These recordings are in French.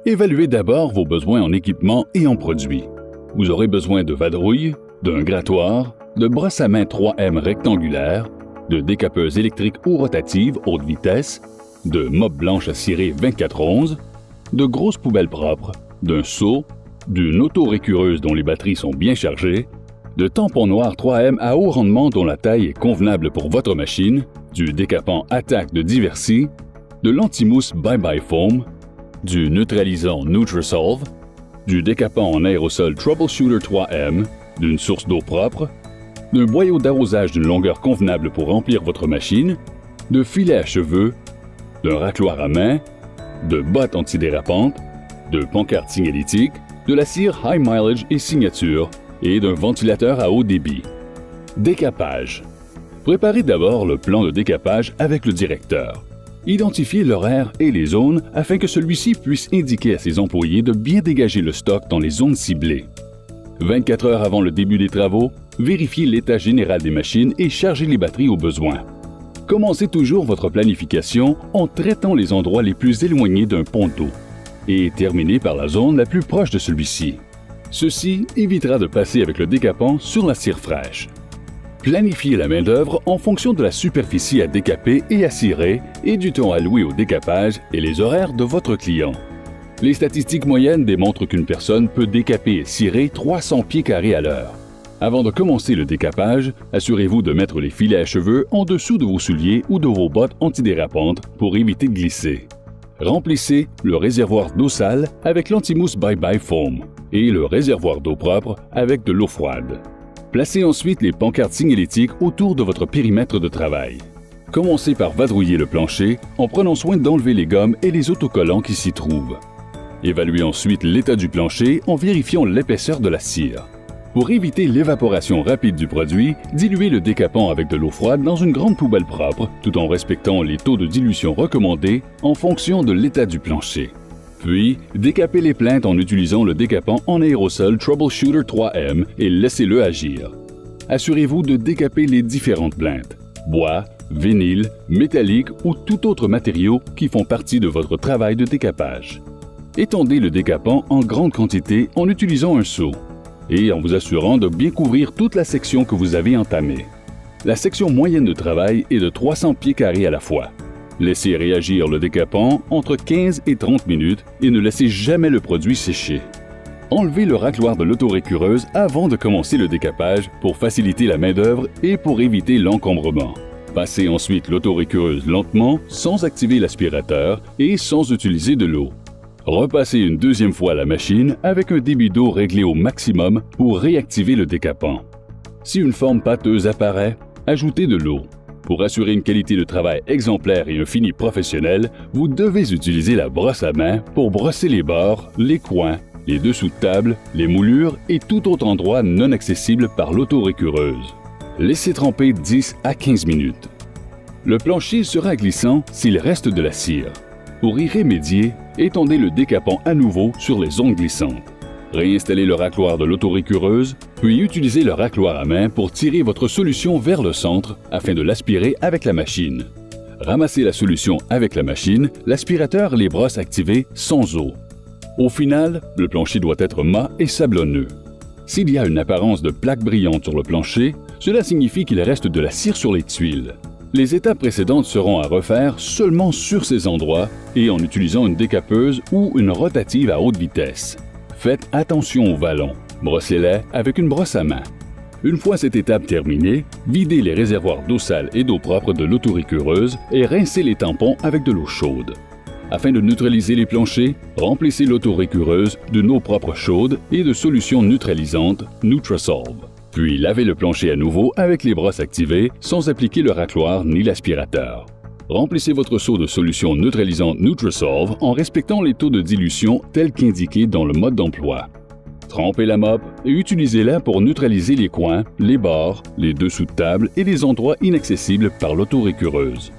Évaluez d'abord vos besoins en équipement et en produits. Vous aurez besoin de vadrouille, d'un grattoir, de brosse à main 3M rectangulaire, de décapeuses électriques ou rotatives haute vitesse, de mop blanche à cirer 24-11, de grosses poubelles propres, d'un seau, d'une auto-récureuse dont les batteries sont bien chargées, de tampons noirs 3M à haut rendement dont la taille est convenable pour votre machine, du décapant Attack de Diversi, de l'antimousse Bye Bye Foam, du neutralisant Nutrisolve, du décapant en aérosol Troubleshooter 3M, d'une source d'eau propre, d'un boyau d'arrosage d'une longueur convenable pour remplir votre machine, de filets à cheveux, d'un racloir à main, de bottes antidérapantes, de pancartes signalétiques, de la cire High Mileage et Signature et d'un ventilateur à haut débit. Décapage. Préparez d'abord le plan de décapage avec le directeur. Identifiez l'horaire et les zones afin que celui-ci puisse indiquer à ses employés de bien dégager le stock dans les zones ciblées. 24 heures avant le début des travaux, vérifiez l'état général des machines et chargez les batteries au besoin. Commencez toujours votre planification en traitant les endroits les plus éloignés d'un pont d'eau et terminez par la zone la plus proche de celui-ci. Ceci évitera de passer avec le décapant sur la cire fraîche. Planifiez la main-d'œuvre en fonction de la superficie à décaper et à cirer et du temps alloué au décapage et les horaires de votre client. Les statistiques moyennes démontrent qu'une personne peut décaper et cirer 300 pieds carrés à l'heure. Avant de commencer le décapage, assurez-vous de mettre les filets à cheveux en dessous de vos souliers ou de vos bottes antidérapantes pour éviter de glisser. Remplissez le réservoir d'eau sale avec l'antimousse Bye Bye Foam et le réservoir d'eau propre avec de l'eau froide. Placez ensuite les pancartes signalétiques autour de votre périmètre de travail. Commencez par vadrouiller le plancher en prenant soin d'enlever les gommes et les autocollants qui s'y trouvent. Évaluez ensuite l'état du plancher en vérifiant l'épaisseur de la cire. Pour éviter l'évaporation rapide du produit, diluez le décapant avec de l'eau froide dans une grande poubelle propre, tout en respectant les taux de dilution recommandés en fonction de l'état du plancher. Puis, décapez les plaintes en utilisant le décapant en aérosol Troubleshooter 3M et laissez-le agir. Assurez-vous de décaper les différentes plaintes, bois, vinyle, métallique ou tout autre matériau qui font partie de votre travail de décapage. Étendez le décapant en grande quantité en utilisant un seau et en vous assurant de bien couvrir toute la section que vous avez entamée. La section moyenne de travail est de 300 pieds carrés à la fois. Laissez réagir le décapant entre 15 et 30 minutes et ne laissez jamais le produit sécher. Enlevez le racloir de l'autorécureuse avant de commencer le décapage pour faciliter la main-d'œuvre et pour éviter l'encombrement. Passez ensuite l'autorécureuse lentement, sans activer l'aspirateur et sans utiliser de l'eau. Repassez une deuxième fois la machine avec un débit d'eau réglé au maximum pour réactiver le décapant. Si une forme pâteuse apparaît, ajoutez de l'eau. Pour assurer une qualité de travail exemplaire et un fini professionnel, vous devez utiliser la brosse à main pour brosser les bords, les coins, les dessous de table, les moulures et tout autre endroit non accessible par l'autorécureuse. Laissez tremper 10 à 15 minutes. Le plancher sera glissant s'il reste de la cire. Pour y remédier, étendez le décapant à nouveau sur les zones glissantes. Réinstallez le racloir de l'autorécureuse, puis utilisez le racloir à main pour tirer votre solution vers le centre afin de l'aspirer avec la machine. Ramassez la solution avec la machine, l'aspirateur et les brosses activées sans eau. Au final, le plancher doit être mat et sablonneux. S'il y a une apparence de plaque brillante sur le plancher, cela signifie qu'il reste de la cire sur les tuiles. Les étapes précédentes seront à refaire seulement sur ces endroits et en utilisant une décapeuse ou une rotative à haute vitesse. Faites attention aux vallons. Brossez-les avec une brosse à main. Une fois cette étape terminée, videz les réservoirs d'eau sale et d'eau propre de l'autorécureuse et rincez les tampons avec de l'eau chaude. Afin de neutraliser les planchers, remplissez l'autorécureuse d'une eau propre chaude et de solution neutralisante Nutrisolve. Puis lavez le plancher à nouveau avec les brosses activées sans appliquer le racloir ni l'aspirateur. Remplissez votre seau de solution neutralisante Nutrisolve en respectant les taux de dilution tels qu'indiqués dans le mode d'emploi. Trempez la mop et utilisez-la pour neutraliser les coins, les bords, les dessous de table et les endroits inaccessibles par l'autorécureuse.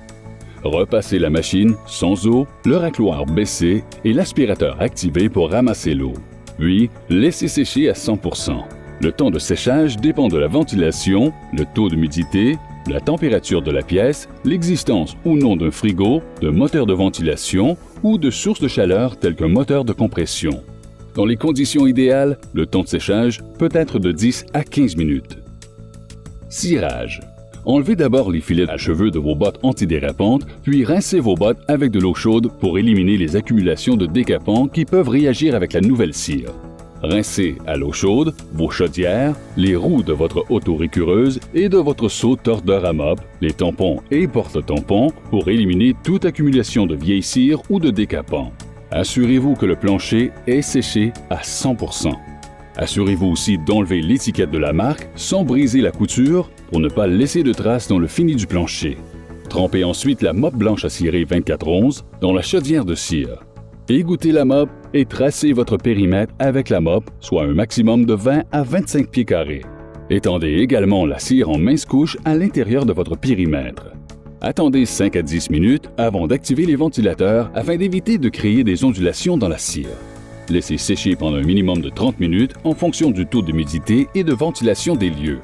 Repassez la machine sans eau, le racloir baissé et l'aspirateur activé pour ramasser l'eau. Puis, laissez sécher à 100%. Le temps de séchage dépend de la ventilation, le taux d'humidité, la température de la pièce, l'existence ou non d'un frigo, de moteur de ventilation ou de source de chaleur telle qu'un moteur de compression. Dans les conditions idéales, le temps de séchage peut être de 10 à 15 minutes. Cirage. Enlevez d'abord les filets à cheveux de vos bottes antidérapantes, puis rincez vos bottes avec de l'eau chaude pour éliminer les accumulations de décapants qui peuvent réagir avec la nouvelle cire. Rincez à l'eau chaude vos chaudières, les roues de votre auto-récureuse et de votre seau tordeur à mop, les tampons et porte-tampons pour éliminer toute accumulation de vieille cire ou de décapants. Assurez-vous que le plancher est séché à 100%. Assurez-vous aussi d'enlever l'étiquette de la marque sans briser la couture pour ne pas laisser de traces dans le fini du plancher. Trempez ensuite la mop blanche à cirer 24-11 dans la chaudière de cire. Égouttez la mop et tracez votre périmètre avec la mop, soit un maximum de 20 à 25 pieds carrés. Étendez également la cire en mince couche à l'intérieur de votre périmètre. Attendez 5 à 10 minutes avant d'activer les ventilateurs afin d'éviter de créer des ondulations dans la cire. Laissez sécher pendant un minimum de 30 minutes en fonction du taux d'humidité et de ventilation des lieux.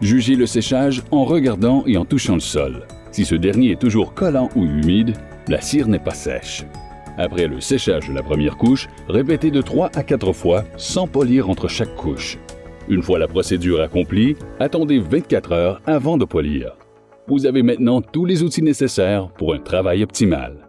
Jugez le séchage en regardant et en touchant le sol. Si ce dernier est toujours collant ou humide, la cire n'est pas sèche. Après le séchage de la première couche, répétez de 3 à 4 fois sans polir entre chaque couche. Une fois la procédure accomplie, attendez 24 heures avant de polir. Vous avez maintenant tous les outils nécessaires pour un travail optimal.